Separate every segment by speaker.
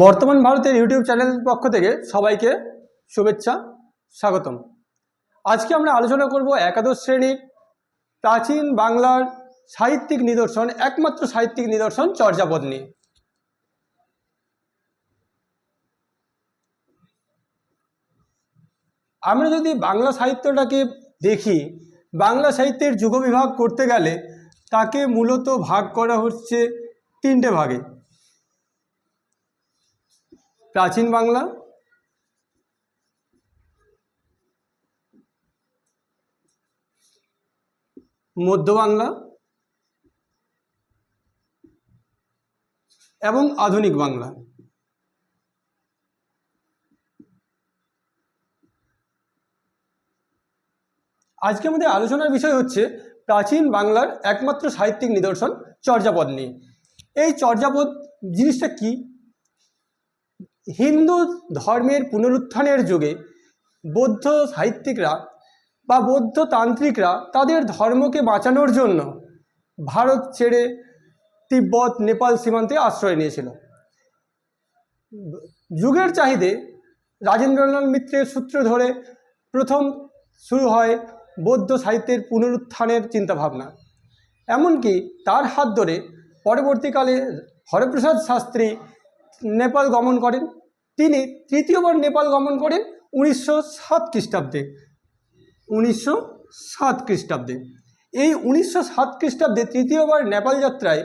Speaker 1: বর্তমান ভারতের ইউটিউব চ্যানেলের পক্ষ থেকে সবাইকে শুভেচ্ছা, স্বাগতম। আজকে আমরা আলোচনা করব একাদশ শ্রেণীর প্রাচীন বাংলার সাহিত্যিক নিদর্শন, একমাত্র সাহিত্যিক নিদর্শন চর্যাপদ নিয়ে। আমরা যদি বাংলা সাহিত্যটাকে দেখি, বাংলা সাহিত্যের যুগবিভাগ করতে গেলে তাকে মূলত ভাগ করা হচ্ছে তিনটে ভাগে: প্রাচীন বাংলা, মধ্য বাংলা এবং আধুনিক বাংলা। আজকে আমাদের আলোচনার বিষয় হচ্ছে প্রাচীন বাংলার একমাত্র সাহিত্যিক নিদর্শন চর্যাপদ নিয়ে। এই চর্যাপদ জিনিসটা কি? হিন্দু ধর্মের পুনরুত্থানের যুগে বৌদ্ধ সাহিত্যিকরা বা বৌদ্ধ তান্ত্রিকরা তাদের ধর্মকে বাঁচানোর জন্য ভারত ছেড়ে তিব্বত, নেপাল সীমান্তে আশ্রয় নিয়েছিল। যুগের চাহিদে রাজেন্দ্রলাল মিত্রের সূত্র ধরে প্রথম শুরু হয় বৌদ্ধ সাহিত্যের পুনরুত্থানের চিন্তাভাবনা। এমনকি তার হাত ধরে পরবর্তীকালে হরপ্রসাদ শাস্ত্রী নেপাল গমন করেন। তিনি তৃতীয়বার নেপাল গমন করেন 1907 খ্রিস্টাব্দে। 1907 খ্রিস্টাব্দে এই 1907 খ্রিস্টাব্দে তৃতীয়বার নেপাল যাত্রায়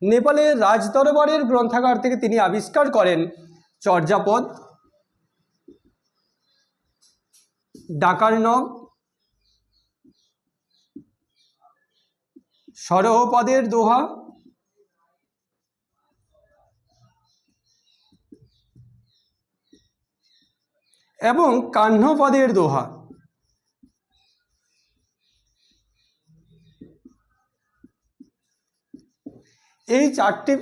Speaker 1: নেপালের রাজদরবারের গ্রন্থাগার থেকে তিনি আবিষ্কার করেন চর্যাপদ, ডাকার্ণব, সরহপদের দোহা এবং কাহ্নপদের দোহা। এই চারটি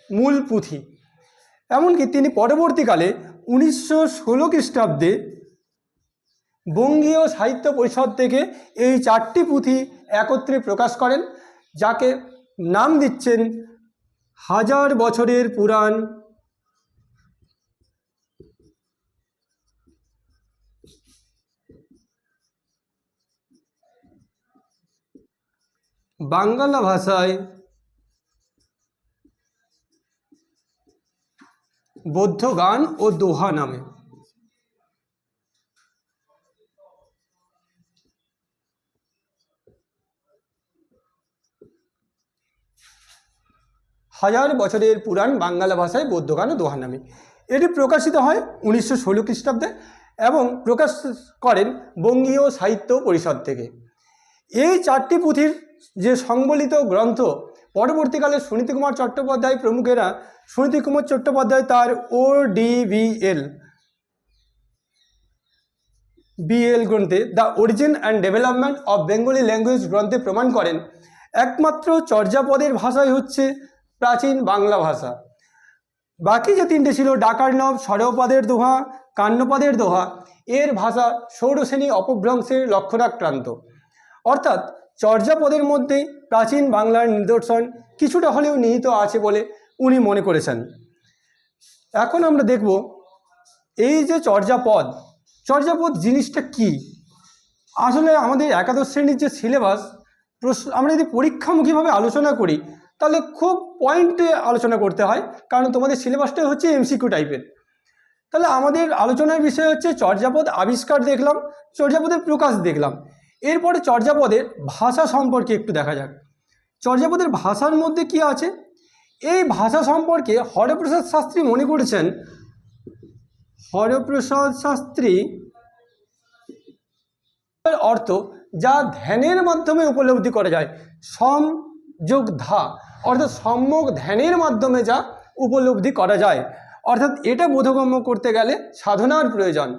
Speaker 1: মূল পুঁথি। এমনকি তিনি পরবর্তীকালে 1916 খ্রিস্টাব্দে বঙ্গীয় সাহিত্য পরিষদ থেকে এই চারটি পুঁথি একত্রে প্রকাশ করেন, যাকে নাম দিচ্ছেন হাজার বছরের পুরাণ, বাংলা ভাষায় বৌদ্ধ গান ও দোহা নামে। হাজার বছরের পুরাণ বাংলা ভাষায় বৌদ্ধ গান ও দোহা নামে। এটি প্রকাশিত হয় 1916 খ্রিস্টাব্দে এবং প্রকাশ করেন বঙ্গীয় সাহিত্য পরিষদ থেকে। এই চারটি পুঁথির যে সংবলিত গ্রন্থ পরবর্তীকালে সুনীতি কুমার চট্টোপাধ্যায় প্রমুখেরা, সুনীতি কুমার চট্টোপাধ্যায় তার ODBL গ্রন্থে the origin and development of Bengali language গ্রন্থে প্রমাণ করেন একমাত্র চর্যাপদের ভাষাই হচ্ছে প্রাচীন বাংলা ভাষা। বাকি যে তিনটে ছিল ডাকার্ণব, সরহপদের দোহা, কাহ্নপদের দোহা, এর ভাষা ষোড়শ্রেণী অপভ্রংশের লক্ষণাক্রান্ত। অর্থাৎ চর্যাপদের মধ্যে প্রাচীন বাংলার নিদর্শন কিছুটা হলেও নিহিত আছে বলে উনি মনে করেছেন। এখন আমরা দেখব এই যে চর্যাপদ জিনিসটা কি। আসলে আমাদের একাদশ শ্রেণীর যে সিলেবাস, আমরা যদি পরীক্ষামুখীভাবে আলোচনা করি তাহলে খুব পয়েন্টে আলোচনা করতে হয়, কারণ তোমাদের সিলেবাসটা হচ্ছে MCQ টাইপের। তাহলে আমাদের আলোচনার বিষয় হচ্ছে চর্যাপদ আবিষ্কার দেখলাম, চর্যাপদের প্রকাশ দেখলাম। এরপরে চর্যাপদের ভাষা সম্পর্কে একটু দেখা যাক। চর্যাপদের ভাষার মধ্যে কি আছে? এই ভাষা সম্পর্কে হরপ্রসাদ শাস্ত্রী মনে করেছেন, হরপ্রসাদ শাস্ত্রী অর্থ যা ধ্যানের মাধ্যমে উপলব্ধি করা যায়, সম যোগ ধা, অর্থাৎ সম্যক ধ্যানের মাধ্যমে যা উপলব্ধি করা যায়। অর্থাৎ এটা বোধগম্য করতে গেলে সাধনার প্রয়োজন,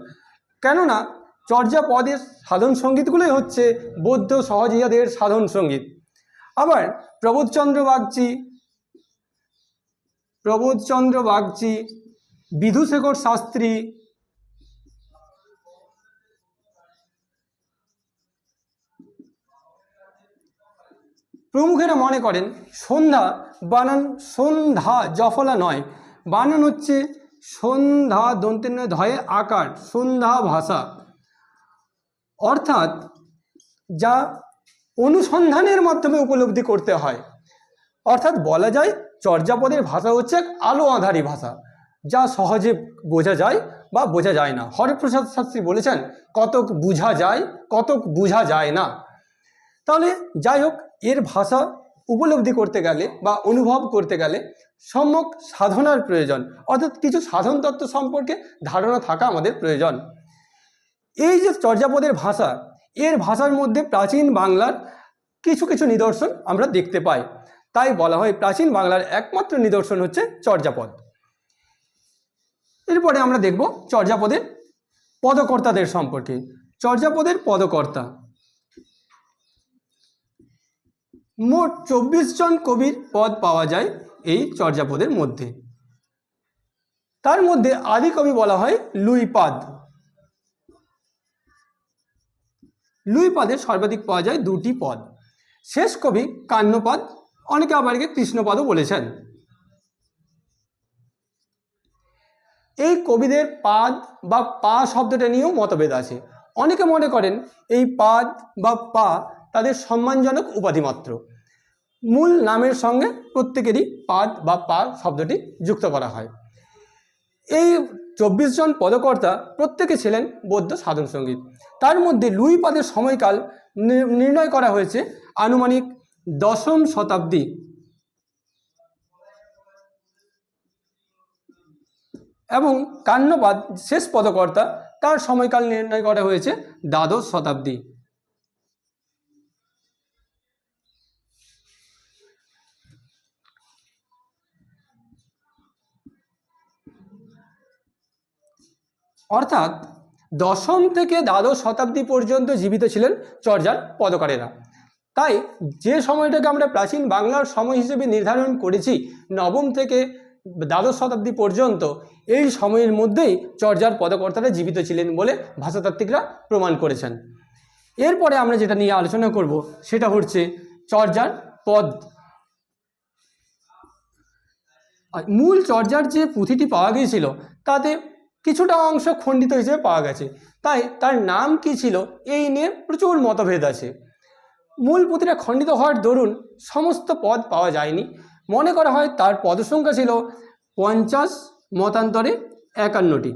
Speaker 1: কেননা চর্যাপদের সাধন সঙ্গীতগুলোই হচ্ছে বৌদ্ধ সহজিয়াদের সাধন সঙ্গীত। আবার প্রবোধচন্দ্র বাগচি, বিধুশেখর শাস্ত্রী, প্রমুখেরা মনে করেন সন্ধ্যা বানান সন্ধ্যা জফলা নয়, বানান হচ্ছে সন্ধ্যা দন্তের নয় ধয়ে আকার, সন্ধ্যা ভাষা, অর্থাৎ যা অনুসন্ধানের মাধ্যমে উপলব্ধি করতে হয়। অর্থাৎ বলা যায় চর্যাপদের ভাষা হচ্ছে এক আলো আঁধারি ভাষা, যা সহজে বোঝা যায় বা বোঝা যায় না। হরপ্রসাদ শাস্ত্রী বলেছেন কতক বুঝা যায়, কতক বুঝা যায় না। তাহলে যাই হোক, এর ভাষা উপলব্ধি করতে গেলে বা অনুভব করতে গেলে সম্যক সাধনার প্রয়োজন, অর্থাৎ কিছু সাধন তত্ত্ব সম্পর্কে ধারণা থাকা আমাদের প্রয়োজন। এই যে চর্যাপদের ভাষা, এর ভাষার মধ্যে প্রাচীন বাংলার কিছু কিছু নিদর্শন আমরা দেখতে পাই। তাই বলা হয় প্রাচীন বাংলার একমাত্র নিদর্শন হচ্ছে চর্যাপদ। এরপরে আমরা দেখব চর্যাপদের পদকর্তাদের সম্পর্কে। চর্যাপদের পদকর্তা মোট 24 জন কবির পদ পাওয়া যায় এই চর্যাপদের মধ্যে। তার মধ্যে আদি কবি বলা হয় লুইপাদ। লুইপাদের সর্বাধিক পাওয়া যায় 2টি পদ। শেষ কবি কান্যপাদ, অনেকে আবার একে কৃষ্ণপাদও বলেছেন। এই কবিদের পাদ বা পা শব্দটা নিয়েও মতভেদ আছে। অনেকে মনে করেন এই পাদ বা পা তাদের সম্মানজনক উপাধি মাত্র, মূল নামের সঙ্গে প্রত্যেকেরই পাদ বা পা শব্দটি যুক্ত করা হয়। এই 24 জন পদকর্তা প্রত্যেকে ছিলেন বৌদ্ধ সাধন সঙ্গীত। তার মধ্যে লুইপাদের সময়কাল নির্ণয় করা হয়েছে আনুমানিক 10ম শতাব্দী এবং কান্যপাদ শেষ পদকর্তা, তার সময়কাল নির্ণয় করা হয়েছে দ্বাদশ শতাব্দী। অর্থাৎ 10ম থেকে দ্বাদশ শতাব্দী পর্যন্ত জীবিত ছিলেন চর্যার পদকারেরা। তাই যে সময়টাকে আমরা প্রাচীন বাংলার সময় হিসেবে নির্ধারণ করেছি 9ম থেকে দ্বাদশ শতাব্দী পর্যন্ত, এই সময়ের মধ্যেই চর্যার পদকর্তারা জীবিত ছিলেন বলে ভাষাতাত্ত্বিকরা প্রমাণ করেছেন। এরপরে আমরা যেটা নিয়ে আলোচনা করব সেটা হচ্ছে চর্যার পদ। মূল চর্যার যে পুঁথিটি পাওয়া গিয়েছিল তাতে কিছুটা অংশ খণ্ডিত হিসেবে পাওয়া গেছে, তাই তার নাম কি ছিল এই নিয়ে প্রচুর মতভেদ আছে। মূল পুঁথিটা খণ্ডিত হওয়ার দরুন সমস্ত পদ পাওয়া যায়নি। মনে করা হয় তার পদসংখ্যা ছিল 50, মতান্তরে 51টি।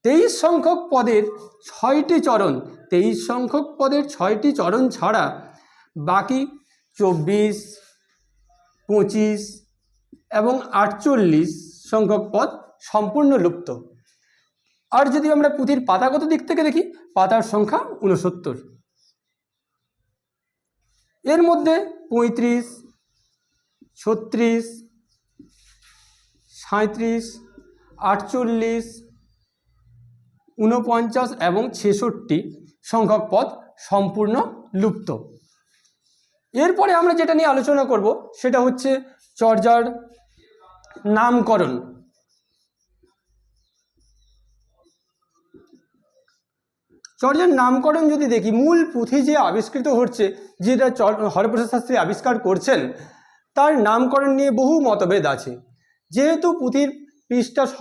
Speaker 1: 23 সংখ্যক পদের 6টি চরণ, 23 সংখ্যক পদের 6টি চরণ ছাড়া বাকি 24, 25 এবং 48 সংখ্যক পদ সম্পূর্ণ লুপ্ত। আর যদি আমরা পুঁথির পাতাগত দিক থেকে দেখি, পাতার সংখ্যা 69। এর মধ্যে 35, 36, 37, 48, 49 এবং 66 সংখ্যক পদ সম্পূর্ণ লুপ্ত। এরপরে আমরা যেটা নিয়ে আলোচনা করব সেটা হচ্ছে চর্যার নামকরণ। চর্যার নামকরণ যদি দেখি, মূল পুঁথি যে আবিষ্কৃত হচ্ছে, যেটা হরপ্রসাদ শাস্ত্রী আবিষ্কার করছেন, তার নামকরণ নিয়ে বহু মতভেদ আছে। যেহেতু পুঁথির পৃষ্ঠা